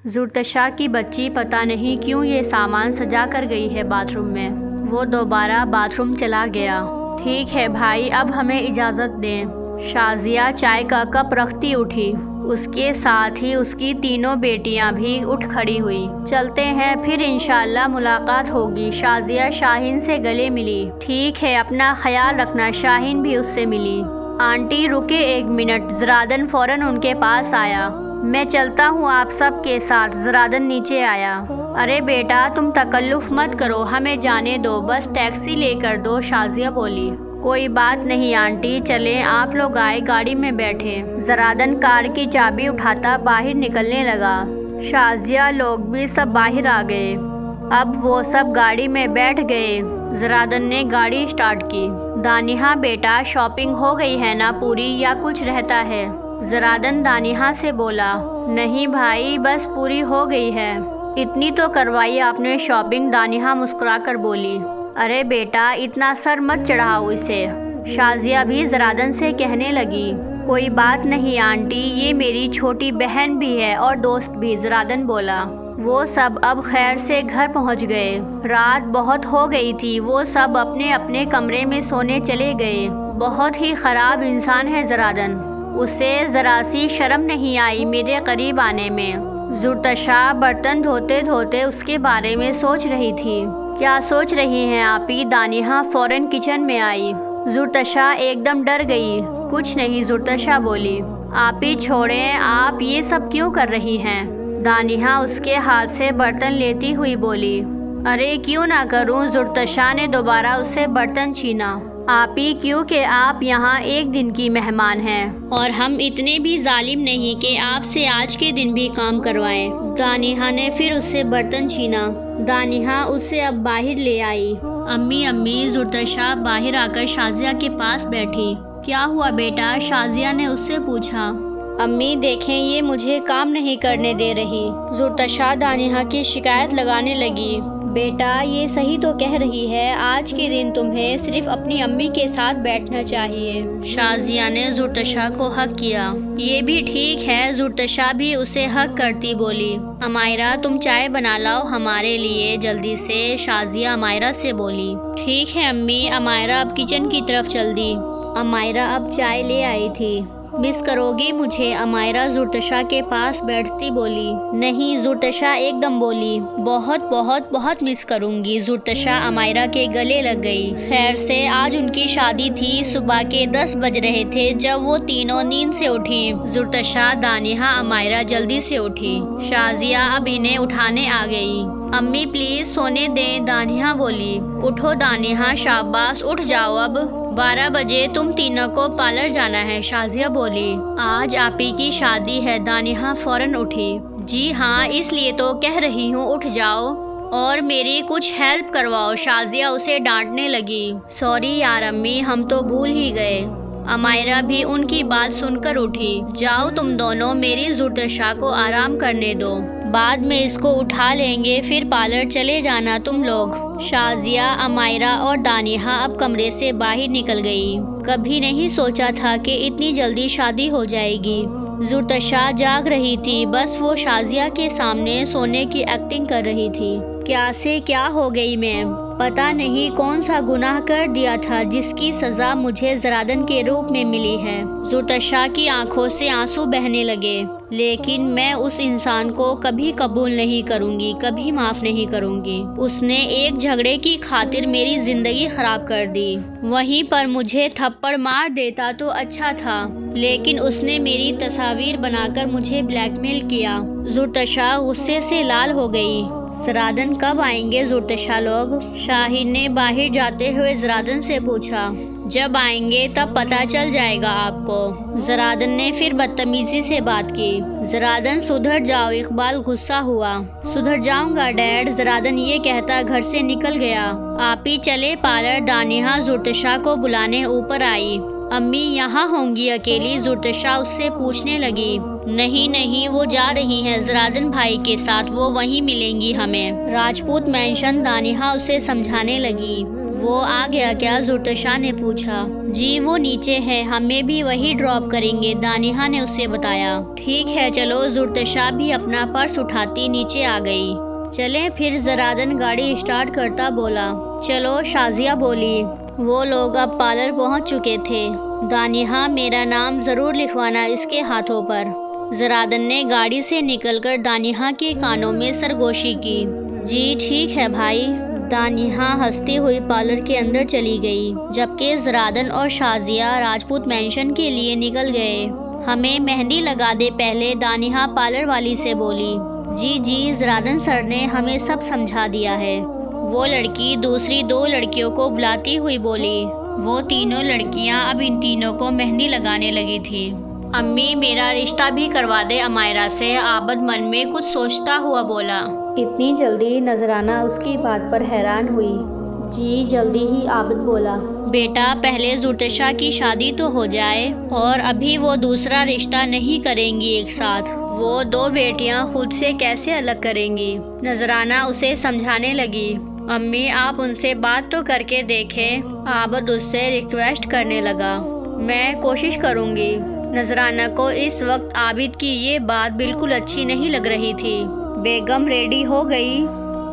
زرتشا کی بچی پتہ نہیں کیوں یہ سامان سجا کر گئی ہے باتھ روم میں۔ وہ دوبارہ باتھ روم چلا گیا۔ ٹھیک ہے بھائی، اب ہمیں اجازت دیں۔ شازیہ چائے کا کپ رکھتی اٹھی۔ اس کے ساتھ ہی اس کی تینوں بیٹیاں بھی اٹھ کھڑی ہوئی۔ چلتے ہیں، پھر انشاءاللہ ملاقات ہوگی۔ شازیہ شاہین سے گلے ملی۔ ٹھیک ہے، اپنا خیال رکھنا۔ شاہین بھی اس سے ملی۔ آنٹی رکے ایک منٹ۔ زرادن فوراً ان کے پاس آیا۔ میں چلتا ہوں آپ سب کے ساتھ۔ زرادن نیچے آیا۔ ارے بیٹا، تم تکلف مت کرو، ہمیں جانے دو، بس ٹیکسی لے کر دو، شازیہ بولی۔ کوئی بات نہیں آنٹی، چلیں، آپ لوگ آئے، گاڑی میں بیٹھے۔ زرادن کار کی چابی اٹھاتا باہر نکلنے لگا۔ شازیہ لوگ بھی سب باہر آ گئے۔ اب وہ سب گاڑی میں بیٹھ گئے۔ زرادن نے گاڑی اسٹارٹ کی۔ دانیہ بیٹا، شاپنگ ہو گئی ہے نا پوری، یا کچھ رہتا ہے؟ زرادن دانیہ سے بولا۔ نہیں بھائی، بس پوری ہو گئی ہے۔ اتنی تو کروائی آپ نے شاپنگ، دانیہ مسکرا کر بولی۔ ارے بیٹا، اتنا سر مت چڑھاؤ اسے، شازیہ بھی زرادن سے کہنے لگی۔ کوئی بات نہیں آنٹی، یہ میری چھوٹی بہن بھی ہے اور دوست بھی، زرادن بولا۔ وہ سب اب خیر سے گھر پہنچ گئے۔ رات بہت ہو گئی تھی، وہ سب اپنے اپنے کمرے میں سونے چلے گئے۔ بہت ہی خراب انسان ہے زرادن، اسے ذرا سی شرم نہیں آئی میرے قریب آنے میں۔ زرتشا برتن دھوتے دھوتے اس کے بارے میں سوچ رہی تھی۔ کیا سوچ رہی ہیں آپی؟ دانیہ فوراً کچن میں آئی۔ زرتشا ایک دم ڈر گئی۔ کچھ نہیں، زرتشا بولی۔ آپی چھوڑیں، آپ یہ سب کیوں کر رہی ہیں؟ دانیہ اس کے ہاتھ سے برتن لیتی ہوئی بولی۔ ارے کیوں نہ کروں، زرتشا نے دوبارہ اسے برتن چھینا۔ آپی، کیونکہ آپ یہاں ایک دن کی مہمان ہیں اور ہم اتنے بھی ظالم نہیں کہ آپ سے آج کے دن بھی کام کروائیں۔ دانیہ نے پھر اس سے برتن چھینا۔ دانیہ اسے اب باہر لے آئی۔ امی، زرتشا باہر آ کر شازیہ کے پاس بیٹھی۔ کیا ہوا بیٹا؟ شازیہ نے اس سے پوچھا۔ امی دیکھیں، یہ مجھے کام نہیں کرنے دے رہی۔ زرتشا دانیہ کی شکایت لگانے لگی۔ بیٹا، یہ صحیح تو کہہ رہی ہے، آج کے دن تمہیں صرف اپنی امی کے ساتھ بیٹھنا چاہیے۔ شازیہ نے زرتشا کو حق کیا۔ یہ بھی ٹھیک ہے، زرتشا بھی اسے حق کرتی بولی۔ امائرہ، تم چائے بنا لاؤ ہمارے لیے جلدی سے، شازیہ امائرہ سے بولی۔ ٹھیک ہے امی۔ امائرہ اب کچن کی طرف چل دی۔ امائرہ اب چائے لے آئی تھی۔ مس کرو گی مجھے؟ امائرہ زرتشا کے پاس بیٹھتی بولی۔ نہیں، زرتشا ایک دم بولی۔ بہت بہت بہت مس کروں گی۔ زرتشا امائرہ کے گلے لگ گئی۔ خیر سے آج ان کی شادی تھی۔ صبح کے 10 بج رہے تھے جب وہ تینوں نیند سے اٹھی۔ زرتشا، دانیہ، امائرہ جلدی سے اٹھی۔ شازیہ اب انہیں اٹھانے آ گئی۔ امی پلیز سونے دیں، دانیہ بولی۔ اٹھو دانیہ، شاباش، اٹھ جاؤ اب۔ 12 بجے تم تینوں کو پارلر جانا ہے، شازیہ بولی۔ آج آپی کی شادی ہے، دانیہ فوراً اٹھی۔ جی ہاں، اس لیے تو کہہ رہی ہوں، اٹھ جاؤ اور میری کچھ ہیلپ کرواؤ، شازیہ اسے ڈانٹنے لگی۔ سوری یار امی، ہم تو بھول ہی گئے۔ امائرہ بھی ان کی بات سن کر اٹھی۔ جاؤ تم دونوں، میری زرتشا کو آرام کرنے دو، بعد میں اس کو اٹھا لیں گے، پھر پارلر چلے جانا تم لوگ۔ شازیہ، امائرہ اور دانیہ اب کمرے سے باہر نکل گئی۔ کبھی نہیں سوچا تھا کہ اتنی جلدی شادی ہو جائے گی۔ زرتشا جاگ رہی تھی، بس وہ شازیہ کے سامنے سونے کی ایکٹنگ کر رہی تھی۔ کیا سے کیا ہو گئی میں؟ پتہ نہیں کون سا گناہ کر دیا تھا جس کی سزا مجھے زرادن کے روپ میں ملی ہے۔ زرتشا کی آنکھوں سے آنسو بہنے لگے۔ لیکن میں اس انسان کو کبھی قبول نہیں کروں گی، کبھی معاف نہیں کروں گی۔ اس نے ایک جھگڑے کی خاطر میری زندگی خراب کر دی۔ وہیں پر مجھے تھپڑ مار دیتا تو اچھا تھا، لیکن اس نے میری تصاویر بنا کر مجھے بلیک میل کیا۔ زرتشا غصے سے لال ہو گئی۔ زرادن کب آئیں گے زرتشا لوگ؟ شاہین نے باہر جاتے ہوئے زرادن سے پوچھا۔ جب آئیں گے تب پتہ چل جائے گا آپ کو، زرادن نے پھر بدتمیزی سے بات کی۔ زرادن سدھر جاؤ، اقبال غصہ ہوا۔ سدھر جاؤں گا ڈیڈ، زرادن یہ کہتا گھر سے نکل گیا۔ آپ ہی چلے پارلر، دانیہ زرتشا کو بلانے اوپر آئی۔ امی یہاں ہوں گی اکیلی؟ زرتشا اس سے پوچھنے لگی۔ نہیں، وہ جا رہی ہیں زرادن بھائی کے ساتھ، وہ وہیں ملیں گی ہمیں، راجپوت مینشن، دانیہ اسے سمجھانے لگی۔ وہ آ گیا کیا؟ زرتشا نے پوچھا۔ جی وہ نیچے ہے، ہمیں بھی وہی ڈراپ کریں گے، دانیہ نے اسے بتایا۔ ٹھیک ہے چلو۔ زرتشا بھی اپنا پرس اٹھاتی نیچے آ گئی۔ چلیں پھر، زرادن گاڑی اسٹارٹ کرتا بولا۔ چلو، شازیہ بولی۔ وہ لوگ اب پارلر پہنچ چکے تھے۔ دانیہ، میرا نام ضرور لکھوانا اس کے ہاتھوں پر۔ زرادن نے گاڑی سے نکل کر دانیہ کے کانوں میں سرگوشی کی۔ جی ٹھیک ہے بھائی۔ دانیہ ہنستی ہوئی پارلر کے اندر چلی گئی، جبکہ زرادن اور شازیہ راجپوت مینشن کے لیے نکل گئے۔ ہمیں مہندی لگا دے پہلے، دانیہ پارلر والی سے بولی۔ جی زرادن سر نے ہمیں سب سمجھا دیا ہے۔ وہ لڑکی دوسری 2 لڑکیوں کو بلاتی ہوئی بولی۔ وہ تینوں لڑکیاں اب ان تینوں کو مہندی لگانے لگی تھی۔ امی میرا رشتہ بھی کروا دے امائرہ سے، عابد من میں کچھ سوچتا ہوا بولا۔ اتنی جلدی؟ نذرانہ اس کی بات پر حیران ہوئی۔ جی جلدی ہی، عابد بولا۔ بیٹا پہلے زرتشا کی شادی تو ہو جائے، اور ابھی وہ دوسرا رشتہ نہیں کریں گی ایک ساتھ۔ وہ 2 بیٹیاں خود سے کیسے الگ کریں گی؟ نذرانہ اسے سمجھانے لگی۔ امی آپ ان سے بات تو کر کے دیکھیں، عابد اس سے ریکویسٹ کرنے لگا۔ میں کوشش کروں گی۔ نذرانہ کو اس وقت عابد کی یہ بات بالکل اچھی نہیں لگ رہی تھی۔ بیگم ریڈی ہو گئی؟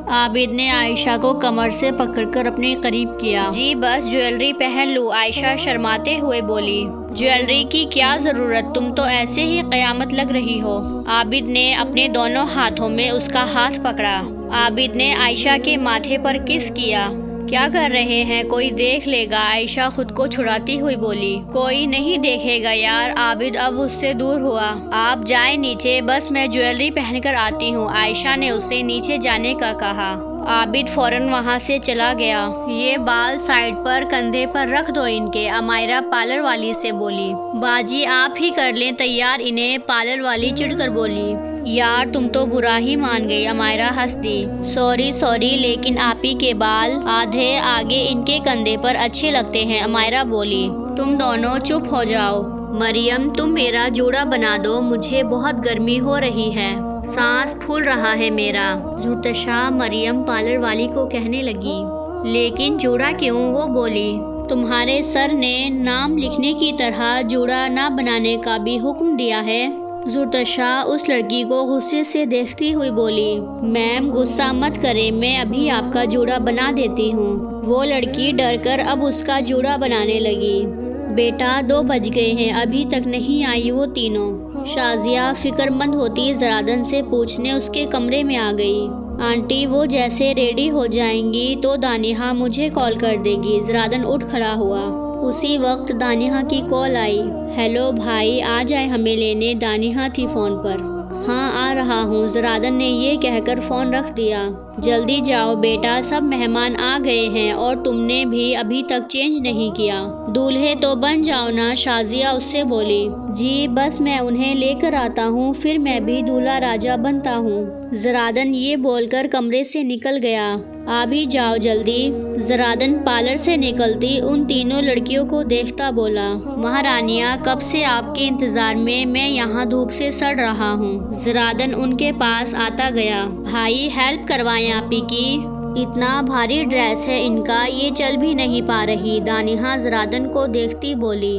عابد نے عائشہ کو کمر سے پکڑ کر اپنے قریب کیا۔ جی بس جویلری پہن لوں، عائشہ شرماتے ہوئے بولی۔ جویلری کی کیا ضرورت، تم تو ایسے ہی قیامت لگ رہی ہو۔ عابد نے اپنے دونوں ہاتھوں میں اس کا ہاتھ پکڑا۔ عابد نے عائشہ کے ماتھے پر کس کیا۔ کیا کر رہے ہیں، کوئی دیکھ لے گا، عائشہ خود کو چھڑاتی ہوئی بولی۔ کوئی نہیں دیکھے گا یار۔ عابد اب اس سے دور ہوا۔ آپ جائیں نیچے، بس میں جویلری پہن کر آتی ہوں، عائشہ نے اسے نیچے جانے کا کہا۔ عابد فوراً وہاں سے چلا گیا۔ یہ بال سائڈ پر کندھے پر رکھ دو ان کے، امائرہ پارلر والی سے بولی۔ باجی آپ ہی کر لیں تیار انہیں، پارلر والی چڑھ کر بولی۔ یار تم تو برا ہی مان گئی، امائرہ ہنس دی۔ سوری لیکن آپی کے بال آدھے آگے ان کے کندھے پر اچھے لگتے ہیں، امائرہ بولی۔ تم دونوں چپ ہو جاؤ۔ مریم تم میرا جوڑا بنا دو، مجھے بہت گرمی ہو رہی ہے، سانس پھول رہا ہے میرا، زرتشا مریم پارلر والی کو کہنے لگی۔ لیکن جوڑا کیوں؟ وہ بولی۔ تمہارے سر نے نام لکھنے کی طرح جوڑا نہ بنانے کا بھی حکم دیا ہے؟ زرتشا اس لڑکی کو غصے سے دیکھتی ہوئی بولی۔ میم غصہ مت کرے، میں ابھی آپ کا جوڑا بنا دیتی ہوں۔ وہ لڑکی ڈر کر اب اس کا جوڑا بنانے لگی۔ بیٹا 2 بج گئے ہیں، ابھی تک نہیں آئی وہ تینوں۔ شازیہ فکر مند ہوتی زرادن سے پوچھنے اس کے کمرے میں آ گئی۔ آنٹی وہ جیسے ریڈی ہو جائیں گی تو دانیہ مجھے کال کر دے گی۔ زرادن اٹھ کھڑا ہوا۔ اسی وقت دانیہ کی کال آئی۔ ہیلو بھائی آ جائے ہمیں لینے، دانیہ تھی فون پر۔ ہاں آ رہا ہوں، زرادن نے یہ کہہ کر فون رکھ دیا۔ جلدی جاؤ بیٹا، سب مہمان آ گئے ہیں اور تم نے بھی ابھی تک چینج نہیں کیا۔ دولہے تو بن جاؤ نا، شازیہ اس سے بولی۔ جی بس میں انہیں لے کر آتا ہوں، پھر میں بھی دولہا راجہ بنتا ہوں۔ زرادن یہ بول کر کمرے سے نکل گیا۔ آ بھی جاؤ جلدی۔ زرادن پارلر سے نکلتی ان تینوں لڑکیوں کو دیکھتا بولا۔ مہارانیہ کب سے آپ کے انتظار میں یہاں دھوپ سے سڑ رہا ہوں۔ زرادن ان کے پاس آتا گیا۔ بھائی ہیلپ کروائیں آپی کی، اتنا بھاری ڈریس ہے ان کا، یہ چل بھی نہیں پا رہی۔ دانیہ زرادن کو دیکھتی بولی۔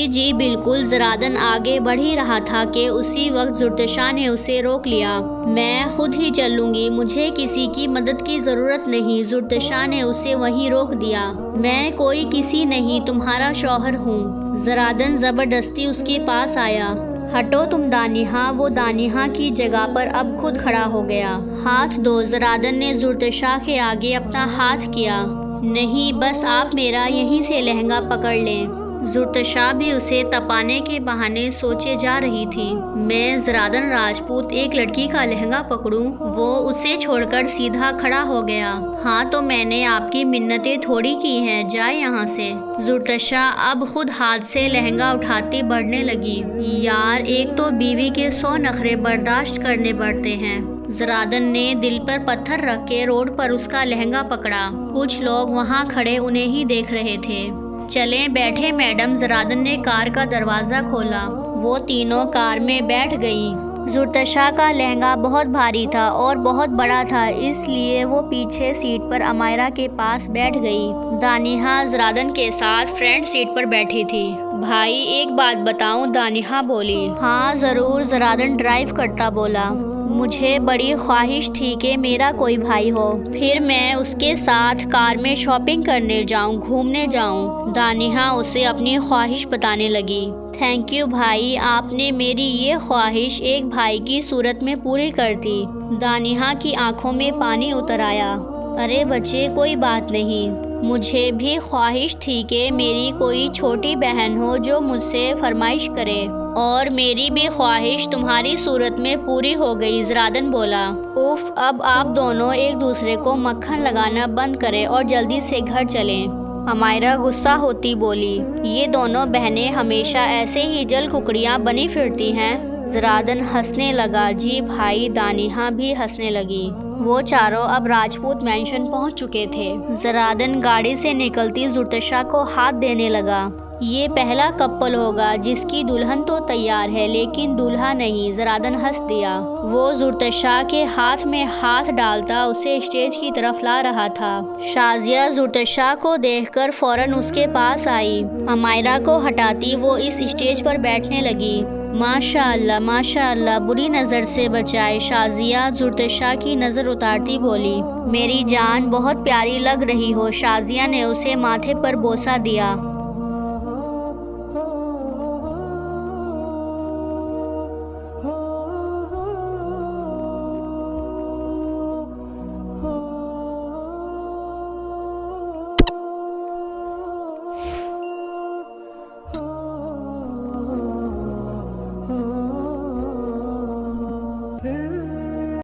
جی بالکل۔ زرادن آگے بڑھ ہی رہا تھا کہ اسی وقت زرتشا نے اسے روک لیا۔ میں خود ہی چل لوں گی، مجھے کسی کی مدد کی ضرورت نہیں، زرتشا نے اسے وہیں روک دیا۔ میں کوئی کسی نہیں، تمہارا شوہر ہوں۔ زرادن زبردستی اس کے پاس آیا۔ ہٹو تم دانیہ۔ وہ دانیہ کی جگہ پر اب خود کھڑا ہو گیا۔ ہاتھ دو۔ زرادن نے زرتشا کے آگے اپنا ہاتھ کیا۔ نہیں بس آپ میرا یہیں سے لہنگا پکڑ لیں۔ زرتشا بھی اسے تپانے کے بہانے سوچے جا رہی تھی۔ میں زرادن راجپوت ایک لڑکی کا لہنگا پکڑوں؟ وہ اسے چھوڑ کر سیدھا کھڑا ہو گیا۔ ہاں تو میں نے آپ کی منتیں تھوڑی کی ہیں، جائے یہاں سے۔ زرتشا اب خود ہاتھ سے لہنگا اٹھاتی بڑھنے لگی۔ یار ایک تو بیوی کے 100 نخرے برداشت کرنے پڑتے ہیں۔ زرادن نے دل پر پتھر رکھ کے روڈ پر اس کا لہنگا پکڑا۔ کچھ لوگ وہاں کھڑے انہیں ہی دیکھ رہے تھے۔ چلیں بیٹھے میڈم۔ زرادن نے کار کا دروازہ کھولا۔ وہ تینوں کار میں بیٹھ گئیں۔ زرتشا کا لہنگا بہت بھاری تھا اور بہت بڑا تھا، اس لیے وہ پیچھے سیٹ پر امائرہ کے پاس بیٹھ گئی۔ دانیہ زرادن کے ساتھ فرنٹ سیٹ پر بیٹھی تھی۔ بھائی ایک بات بتاؤں، دانیہ بولی۔ ہاں ضرور، زرادن ڈرائیو کرتا بولا۔ مجھے بڑی خواہش تھی کہ میرا کوئی بھائی ہو، پھر میں اس کے ساتھ کار میں شاپنگ کرنے جاؤں، گھومنے جاؤں۔ دانیہ اسے اپنی خواہش بتانے لگی۔ تھینک یو بھائی، آپ نے میری یہ خواہش ایک بھائی کی صورت میں پوری کر دی۔ دانیہ کی آنکھوں میں پانی اتر آیا۔ ارے بچے کوئی بات نہیں، مجھے بھی خواہش تھی کہ میری کوئی چھوٹی بہن ہو جو مجھ سے فرمائش کرے، اور میری بھی خواہش تمہاری صورت میں پوری ہو گئی، زرادن بولا۔ اوف، اب آپ دونوں ایک دوسرے کو مکھن لگانا بند کریں اور جلدی سے گھر چلیں، امائرہ غصہ ہوتی بولی۔ یہ دونوں بہنیں ہمیشہ ایسے ہی جل ککڑیاں بنی پھرتی ہیں۔ زرادن ہنسنے لگا۔ جی بھائی، دانیہ بھی ہنسنے لگی۔ وہ چاروں اب راجپوت مینشن پہنچ چکے تھے۔ زرادن گاڑی سے نکلتی زرتشا کو ہاتھ دینے لگا۔ یہ پہلا کپل ہوگا جس کی دلہن تو تیار ہے لیکن دولہا نہیں، زرادن ہنس دیا۔ وہ زرتشا کے ہاتھ میں ہاتھ ڈالتا اسے اسٹیج کی طرف لا رہا تھا۔ شازیہ زرتشا کو دیکھ کر فوراً اس کے پاس آئی۔ امائرہ کو ہٹاتی وہ اس اسٹیج پر بیٹھنے لگی۔ ماشاء اللہ ماشاء اللہ، بری نظر سے بچائے، شازیہ زرتشا کی نظر اتارتی بولی۔ میری جان بہت پیاری لگ رہی ہو، شازیہ نے اسے ماتھے پر بوسہ دیا۔